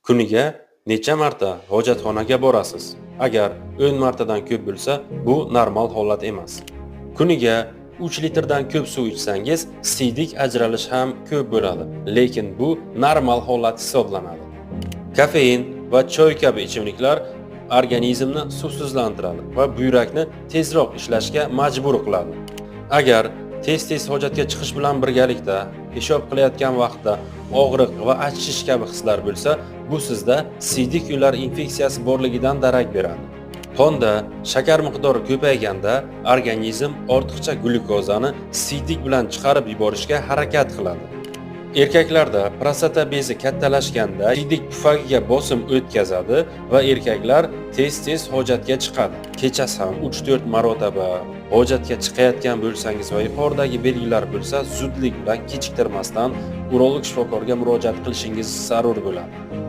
Kuniga necha marta hojatxonaga borasiz? Agar 10 martadan ko'p bo'lsa, bu normal holat emas. Kuniga 3 litrdan ko'p suv ichsangiz, siydik ajralish ham ko'p bo'ladi, lekin bu normal holat hisoblanadi. Kafein va choy kabi ichimliklar organizmni suvsizlantiradi va buyrakni tezroq ishlashga majbur qiladi. Agar tez-tez hojatga chiqish bilan birgalikda peshob qilayotgan vaqtda og'riq va achishish kabi hislar bo'lsa, bu sizda siydik yo'llar infeksiyasi borligidan darak beradi. Qonda shakar miqdori ko'payganda organizm ortiqcha glyukozani siydik bilan chiqarib yuborishga harakat qiladi. Erkaklarda prostata bezi kattalashganda siydik pufagiga bosim o'tkazadi va erkaklar tez-tez hojatga chiqadi. Kechasi ham 3-4 marotaba hojatga chiqayotgan bo'lsangiz va yuqoridagi belgilar bo'lsa, zudlik bilan kechiktirmasdan urolog shifokorga murojaat qilishingiz zarur bo'ladi.